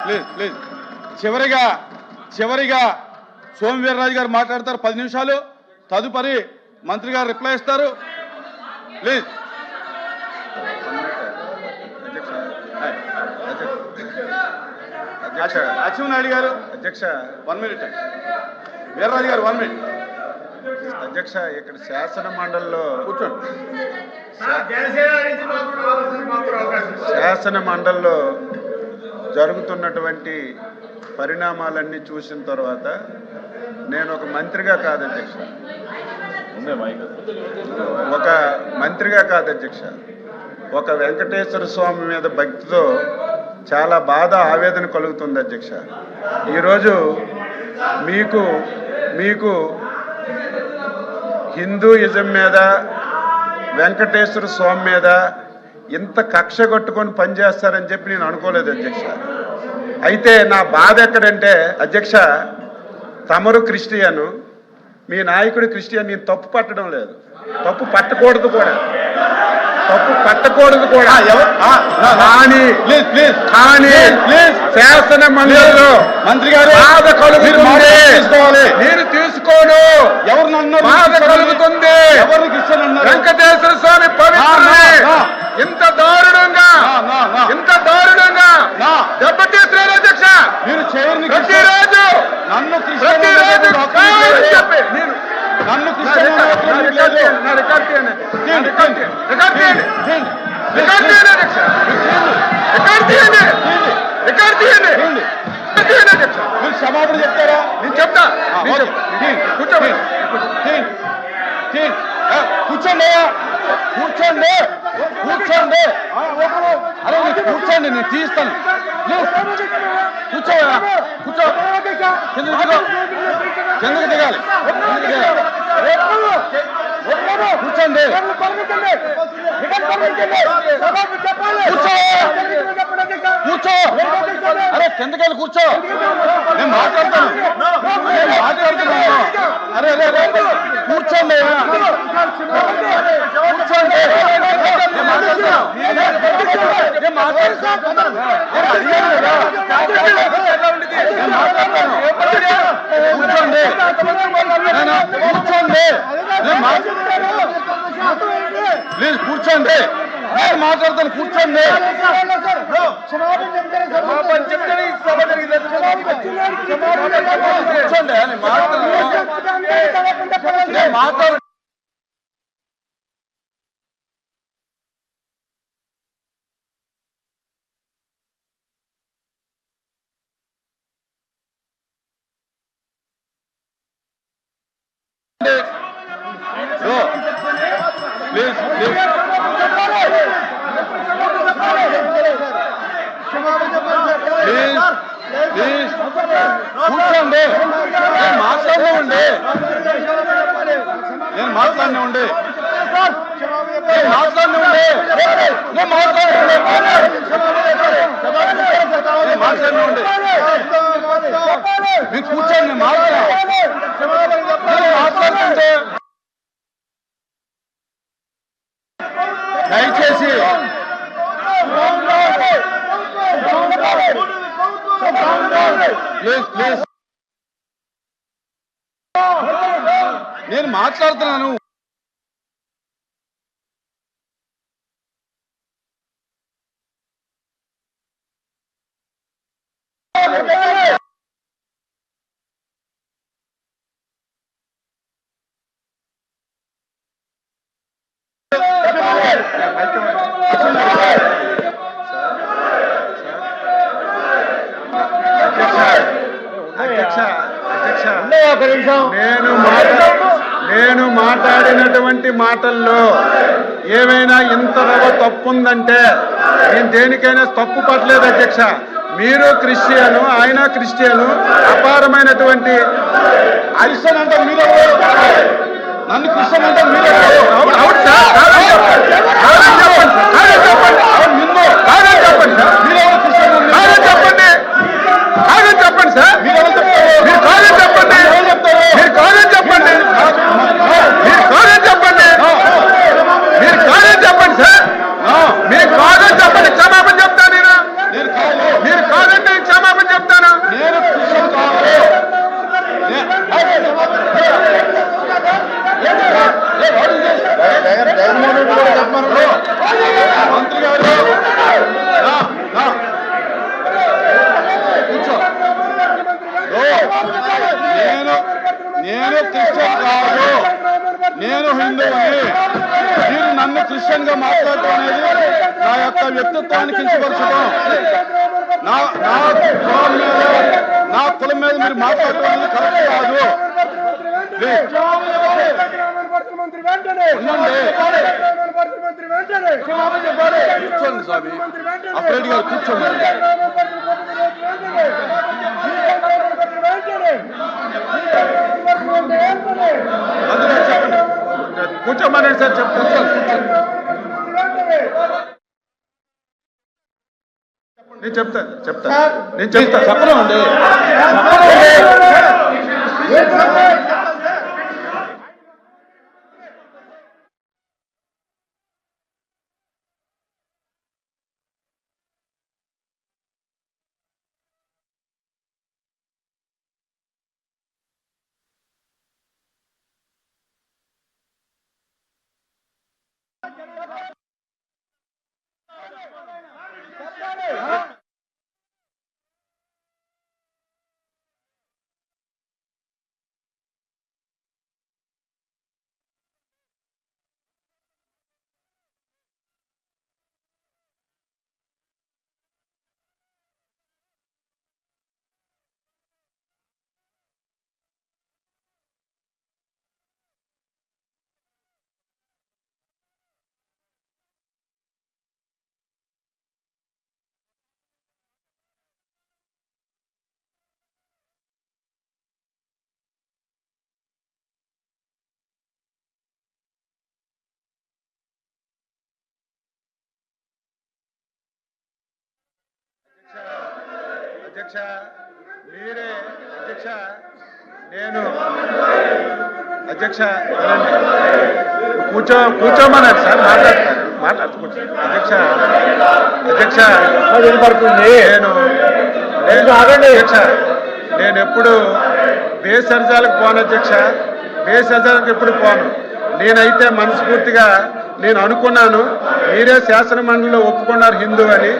Please please చివరిగా సోమవీర్రాజు గారు మాట్లాడతారు 10 నిమిషాలు. తదుపరి మంత్రి గారు రిప్లై ఇస్తారు. ప్లీజ్. అచ్చెన్నాయుడు గారు. అధ్యక్ష 1 మినిట్. వీర్రాజు గారు 1 మినిట్. అధ్యక్ష, ఇక్కడ శాసన మండలిలో కూర్చోండి. శాసన మండలిలో జరుగుతున్నటువంటి పరిణామాలన్నీ చూసిన తర్వాత నేను ఒక మంత్రిగా కాదు అధ్యక్ష, ఒక వెంకటేశ్వర స్వామి మీద భక్తితో చాలా బాధ ఆవేదన కలుగుతుంది అధ్యక్ష. ఈరోజు మీకు హిందూయిజం మీద వెంకటేశ్వర స్వామి మీద ఇంత కక్ష కట్టుకొని పనిచేస్తారని చెప్పి నేను అనుకోలేదు అధ్యక్ష. అయితే నా బాధ ఎక్కడంటే అధ్యక్ష, తమరు క్రిస్టియను, మీ నాయకుడు క్రిస్టియన్. నేను తప్పు పట్టడం లేదు, తప్పు పట్టకూడదు కూడా కానీ శాసన మండలిలో మంత్రి గారు బాధ కలుగుతుంది, నేను తీసుకోను. బాధ కలుగుతుంది. వెంకటేశ్వర స్వామి పవిత్రుడే ఇంత దారుణంగా దెబ్బతీస్తున్నారు అధ్యక్ష. మీరు ప్రతిరోజు నన్ను క్షమాపణ చెప్తారా? నేను చెప్తా. కూర్చోండి. అరే కూర్చోండి, నేను తీస్తాను. కూర్చో కిందకు దిగాలి. కూర్చోండి. కూర్చో. అరే కిందకెళ్ళి కూర్చో. నేను మాట్లాడతాను. అరే కూర్చోండి. ప్లీజ్ కూర్చోండి. నేను మాట్లాడతాను. కూర్చోండి. కూర్చోండి. మాట్లాడు. కూర్చోండి. నేను మాట్లాడినండి. మీరు కూర్చోండి. మాట్లాడుతుంటే దయచేసి ప్లీజ్ నేను మాట్లాడుతున్నాను. నేను మాట్లాడినటువంటి మాటల్లో ఏమైనా ఇంతరవ తప్పుందంటే నేను దేనికైనా తప్పు పట్టలేదు అధ్యక్ష. మీరు క్రిస్టియను, ఆయన క్రిస్టియను, అపారమైనటువంటి క్రిస్టియన్ అంటే మీరు నన్ను క్రిస్టియన్ అంటే మీరు చెప్పండి సార్. మీరు కాదని చెప్పండి. మీరు కాదని చెప్పండి. మీరు కాదని చెప్పండి. మీరు కాదని చెప్పండి సార్. మీరు కాదని చెప్పండి. క్షమాపణ చెప్తా నేను. మీరు కాదంటే క్షమాపణ నేను క్రిస్టియన్ కాదు, నేను హిందువుని. మీరు నన్ను క్రిస్టియన్ గా మాట్లాడటం అనేది నా యొక్క వ్యక్తిత్వాన్ని కించపరచడం. నా కులం మీద మీరు మాట్లాడటం అనేది కరెక్ట్ కాదు. కూర్చోండి స్వామి, అప్రెడ్డి గారు కూర్చోండి. కూర్చోమని సార్ చెప్తాను. నేను చెప్తాను చెప్పను అండి. అధ్యక్ష మీరే అధ్యక్ష నేను అధ్యక్ష కూర్చోమన్నారు సార్, మాట్లాడుతూ కూర్చో. అధ్యక్ష వినపడుతుంది. అధ్యక్ష నేను ఎప్పుడు బేసర్జాలకు పోను అధ్యక్ష, బేసర్జాలకు ఎప్పుడు పోను. నేనైతే మనస్ఫూర్తిగా నేను అనుకున్నాను, మీరే శాసన మండలిలో ఒప్పుకున్నారు హిందూ అని.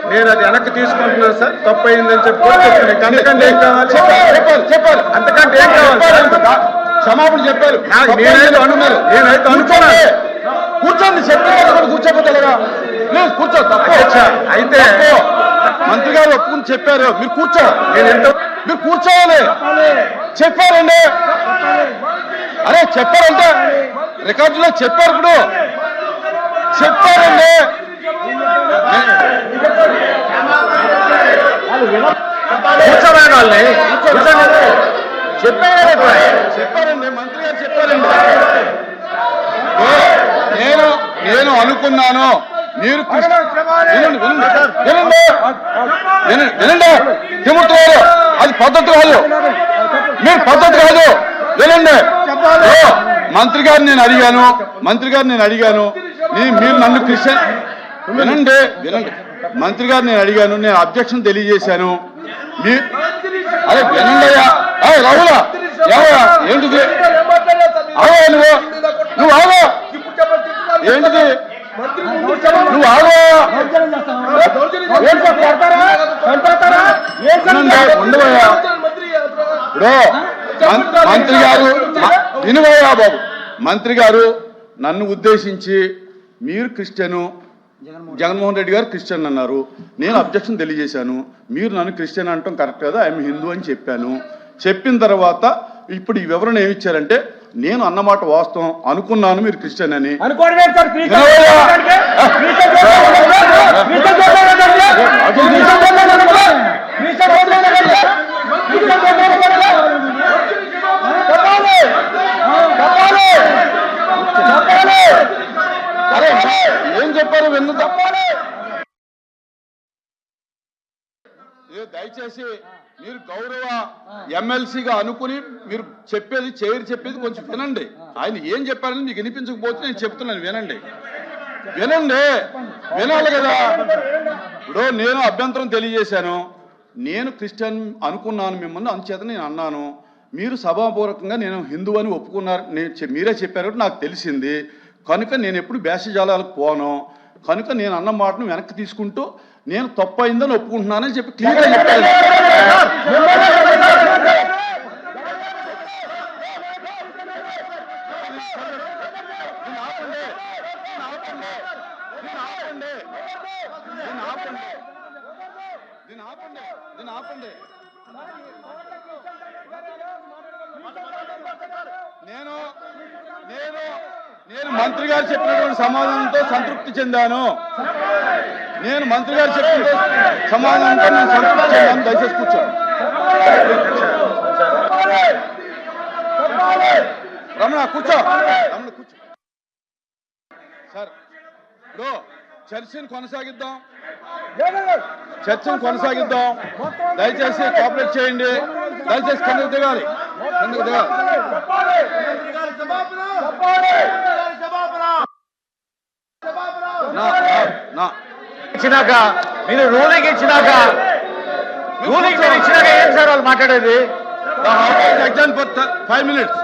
నేను అది వెనక్కి తీసుకుంటున్నాను సార్, తప్పు అయిందని చెప్పి అంతకంటే ఏం కావాలి? చెప్పారు అంతకంటే ఏం కావాలి? క్షమాపణ చెప్పారు. నేనైతే అనుకున్నాను. కూర్చోండి, చెప్పారు కూర్చోపోతలేగా. ప్లీజ్ కూర్చో. అయితే మంత్రి గారు ఒప్పుకుని చెప్పారు, మీరు కూర్చో. మీరు కూర్చోవాలి. చెప్పారండి, అరే చెప్పారంటే రికార్డులో చెప్పారు. ఇప్పుడు చెప్పారండి, చెప్పారండి మంత్రి గారు చెప్పారండి. నేను అనుకున్నాను మీరు వినండి తిమ్ముతున్నారు, అది పద్ధతి కాదు, మీరు పద్ధతి కాదు. వినండి, మంత్రి గారు నేను అడిగాను, మీరు నన్ను క్రిస్టియన్ వినండి మంత్రి గారు నేను అడిగాను, నేను అబ్జెక్షన్ తెలియజేశాను. అరే వినండి అయ్యా, రావులా ఎవరా ఏంటిది? ఆగో నువ్వు ఆగో, ఏంటిది నువ్వు ఆగో. ఉండవయ్యా, ఇప్పుడు మంత్రి గారు వినువయ్యా బాబు. మంత్రి గారు నన్ను ఉద్దేశించి మీరు క్రిస్టియను, జగన్మోహన్ రెడ్డి గారు క్రిస్టియన్ అన్నారు. నేను అబ్జెక్షన్ తెలియజేశాను. మీరు నన్ను క్రిస్టియన్ అంటాం కరెక్ట్ కదా, ఐఎమ్ హిందూ అని చెప్పాను. చెప్పిన తర్వాత ఇప్పుడు ఈ వివరణ ఏమిచ్చారంటే, నేను అన్నమాట వాస్తవం, అనుకున్నాను మీరు క్రిస్టియన్ అని. ఏం చెప్పారు వెన్ను తప్పాలి. దయచేసి మీరు గౌరవ ఎమ్మెల్సీగా అనుకుని మీరు చెప్పేది కొంచెం వినండి. ఆయన ఏం చెప్పారని మీకు వినిపించకపోతే నేను చెప్తున్నాను, వినండి వినాలి కదా. ఇప్పుడు నేను అభ్యంతరం తెలియజేశాను, నేను క్రిస్టియన్ అనుకున్నాను మిమ్మల్ని, అందుచేత నేను అన్నాను. మీరు సభాపూర్వకంగా నేను హిందూ అని ఒప్పుకున్నారు, మీరే చెప్పారు నాకు తెలిసింది. కనుక నేను ఎప్పుడు భేషజాలాలకు పోను, కనుక నేను అన్న మాటను వెనక్కి తీసుకుంటూ నేను తప్పు అయిందని ఒప్పుకుంటున్నానని చెప్పి క్లియర్గా చెప్పాను. దీన్ని ఆపండి. నేను నేను నేను మంత్రి గారు చెప్పినటువంటి సమాధానంతో సంతృప్తి చెందాను. నేను మంత్రి గారు చెప్పిన సమాధానంతో నేను సంతృప్తి చెందాను. దయచేసి కూర్చోండి. రమణ కూర్చో. రమణ కూర్చో. సార్ ఇప్పుడు చర్చను కొనసాగిద్దాం. దయచేసి కోఆపరేట్ చేయండి. దయచేసి కిందకు దిగాలి. ఇచ్చినాక మీరు రూలింగ్ ఇచ్చినాక ఏం సార్ వాళ్ళు మాట్లాడేది? Exam for 5 minutes.